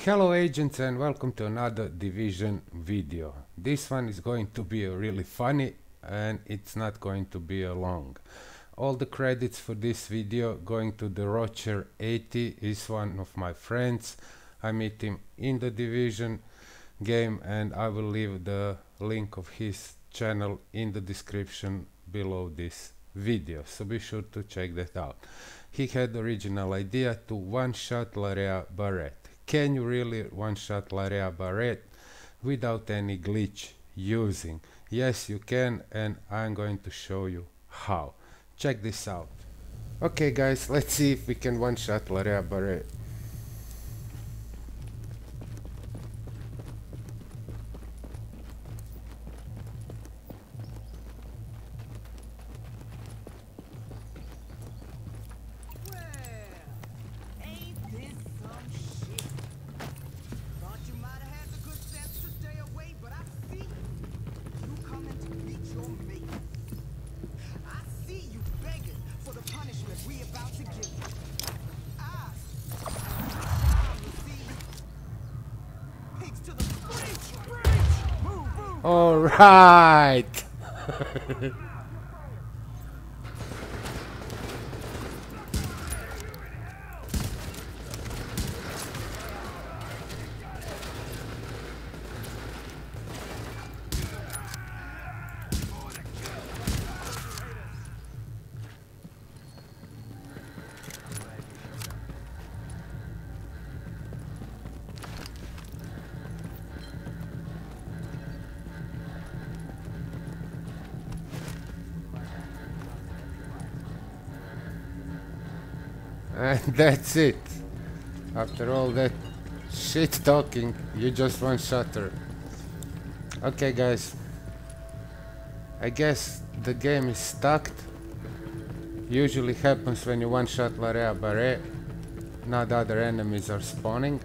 Hello agents and welcome to another Division video. This one is going to be really funny and it's not going to be long. All the credits for this video going to the Rocher 80. Is one of my friends. I meet him in the Division game and I will leave the link of his channel in the description below this video, so be sure to check that out. He had the original idea to one-shot Larae Barrett. Can you really one-shot Larae Barrett without any glitch using? Yes, you can, and I'm going to show you how. Check this out. Okay guys, let's see if we can one-shot Larae Barrett. All right. And that's it. After all that shit talking, you just one-shot her. Okay guys, I guess the game is stuck. Usually happens when you one-shot Larae Barrett, not other enemies are spawning.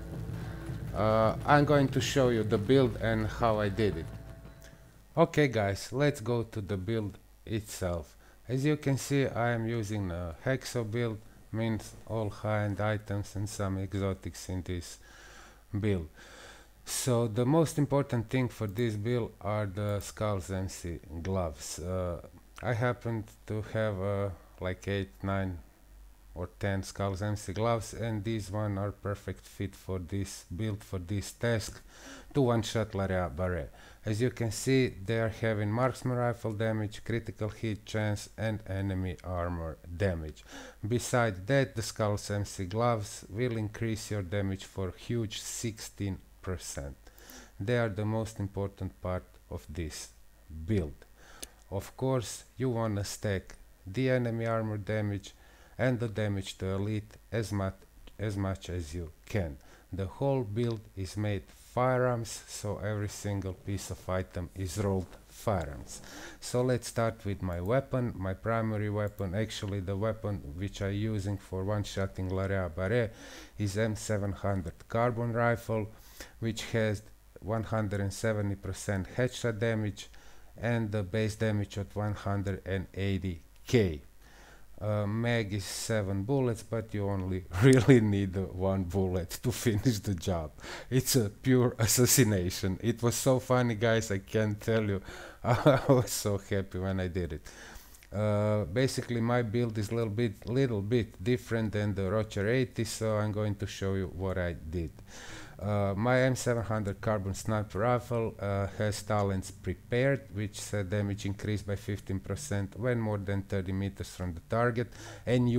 I'm going to show you the build and how I did it. Okay guys, let's go to the build itself. As you can see, I am using a hexo build, means all high-end items and some exotics in this build. So the most important thing for this build are the Skulls MC gloves. I happen to have like 8, 9 or 10 Skulls MC gloves, and these one are perfect fit for this build, for this task, to one-shot Larae Barrett. As you can see, they are having marksman rifle damage, critical hit chance and enemy armor damage. Besides that, the Skulls MC gloves will increase your damage for huge 16%. They are the most important part of this build. Of course, you wanna stack the enemy armor damage and the damage to elite as much as you can. The whole build is made firearms, so every single piece of item is rolled firearms. So let's start with my weapon, my primary weapon. Actually the weapon which I'm using for one-shotting Larae Barrett is M700 carbon rifle, which has 170% headshot damage and the base damage of 180k. Mag is 7 bullets, but you only really need 1 bullet to finish the job. It's a pure assassination. It was so funny guys, I can't tell you. I was so happy when I did it. Basically my build is little bit different than the Rocher 80, so I'm going to show you what I did. My M700 carbon sniper rifle has talents prepared, which set damage increased by 15% when more than 30 meters from the target, and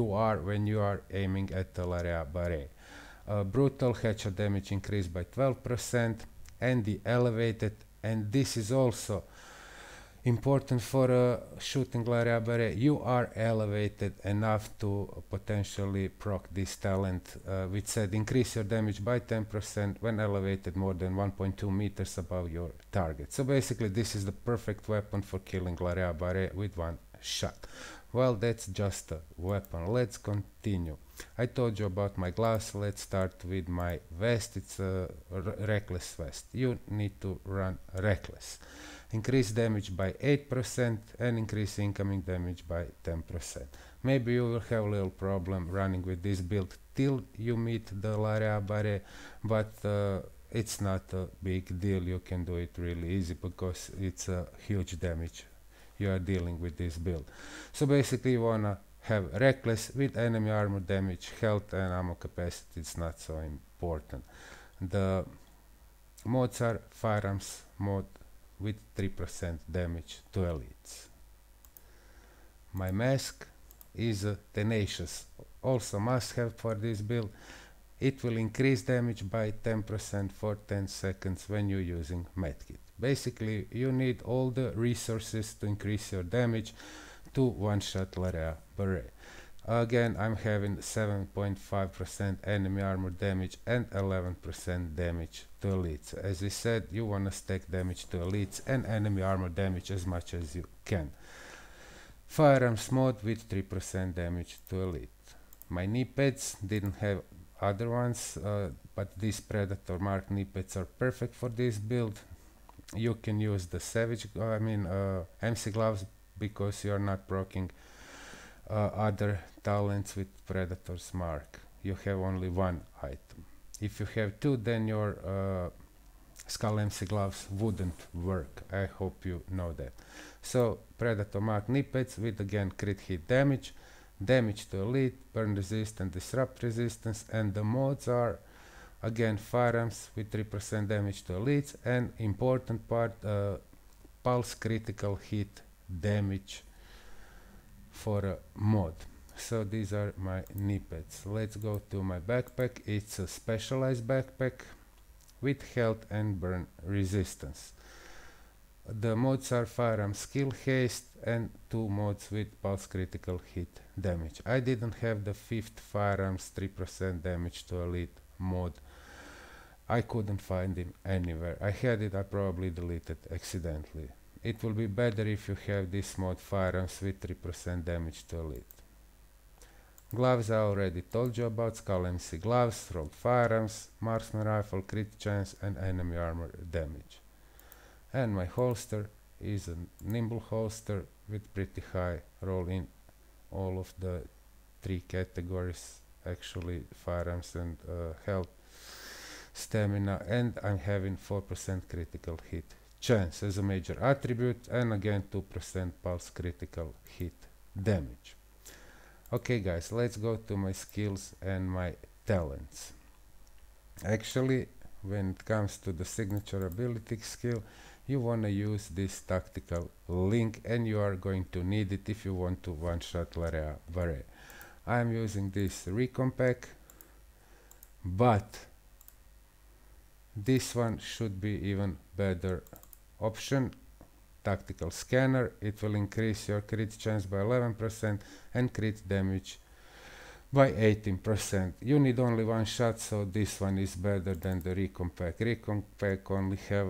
when you are aiming at the Larae Barrett. Brutal headshot damage increased by 12%, and the elevated, and this is also important for shooting Larae Barrett, you are elevated enough to potentially proc this talent, which said increase your damage by 10% when elevated more than 1.2 meters above your target. So basically this is the perfect weapon for killing Larae Barrett with one shot. Well, that's just a weapon. Let's continue. I told you about my gloves. Let's start with my vest. It's a reckless vest. You need to run reckless. increase damage by 8% and increase incoming damage by 10%. Maybe you will have a little problem running with this build till you meet the Larae Barrett, but it's not a big deal. You can do it really easy because it's a huge damage you are dealing with this build. So basically you wanna have reckless with enemy armor damage, health and ammo capacity. It's not so important. The mods are firearms mod with 3% damage to elites. My mask is tenacious, also must have for this build. It will increase damage by 10% for 10 seconds when you're using medkit. Basically you need all the resources to increase your damage to one-shot Larae Barrett. Again, I'm having 7.5% enemy armor damage and 11% damage to elites. As I said, you wanna stack damage to elites and enemy armor damage as much as you can. Firearms mod with 3% damage to elite. My knee pads didn't have other ones, but these Predator Mark knee pads are perfect for this build. You can use the MC gloves because you are not proccing other talents with Predator's Mark. You have only one item. If you have two, then your Skull MC gloves wouldn't work. I hope you know that. So Predator Mark knee pads with again crit hit damage, damage to elite, burn resist and disrupt resistance, and the mods are again firearms with 3% damage to elites and important part, pulse critical hit damage for a mod. So these are my knee pads. Let's go to my backpack. It's a specialized backpack with health and burn resistance. The mods are firearm skill haste and two mods with pulse critical hit damage. I didn't have the fifth firearms 3% damage to elite mod. I couldn't find him anywhere. I had it, I probably deleted accidentally. It will be better if you have this mod firearms with 3% damage to elite. Gloves I already told you about. Skull MC gloves, rolled firearms, marksman rifle, crit chance and enemy armor damage. And my holster is a nimble holster with pretty high roll in all of the three categories, actually firearms and health, stamina, and I'm having 4% critical hit chance as a major attribute and again 2% pulse critical hit damage. Okay guys, let's go to my skills and my talents. Actually, when it comes to the signature ability skill, you want to use this tactical link and you are going to need it if you want to one-shot Larae Barrett. I am using this recon pack, but this one should be even better option. Tactical scanner, it will increase your crit chance by 11% and crit damage by 18%. You need only one shot, so this one is better than the recon pack. Recon pack only have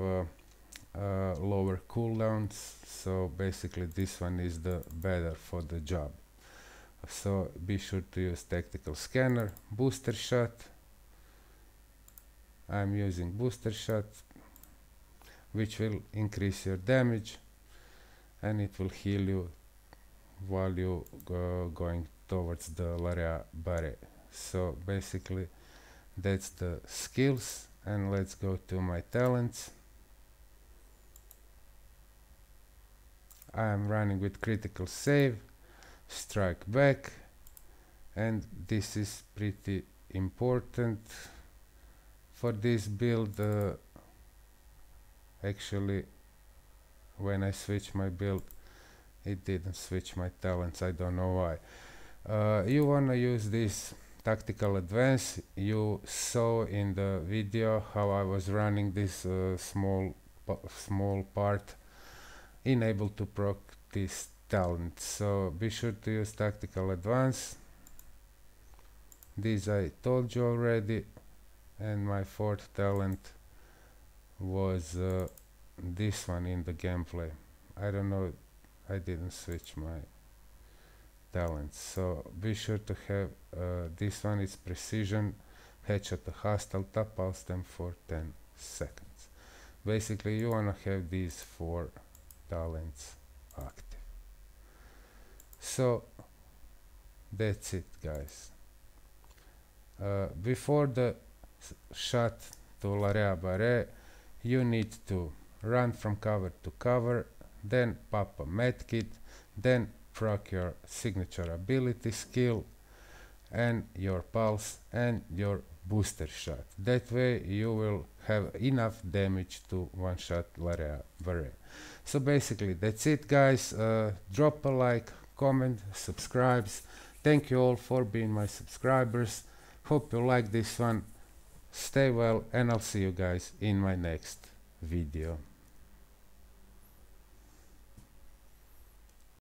lower cooldowns, so basically this one is the better for the job. So be sure to use tactical scanner. Booster shot, I'm using booster shot, which will increase your damage and it will heal you while you going towards the Larae Barrett. So basically that's the skills, and let's go to my talents. I am running with critical save, strike back, and this is pretty important for this build. Actually, when I switch my build, it didn't switch my talents. I don't know why. You wanna use this tactical advance. You saw in the video how I was running this small part, enable to proc this talent. So be sure to use tactical advance. This I told you already, and my fourth talent was this one in the gameplay. I don't know, I didn't switch my talents, so be sure to have this one is precision, headshot a hostile, tap pulse them for 10 seconds. Basically you wanna have these four talents active. So that's it, guys. Before the shot to Larae Barrett, you need to run from cover to cover, then pop a medkit, then proc your signature ability skill and your pulse and your booster shot. That way you will have enough damage to one-shot Larae Barrett. So basically that's it, guys. Drop a like, comment, subscribes. Thank you all for being my subscribers. Hope you like this one. Stay well, and I'll see you guys in my next video.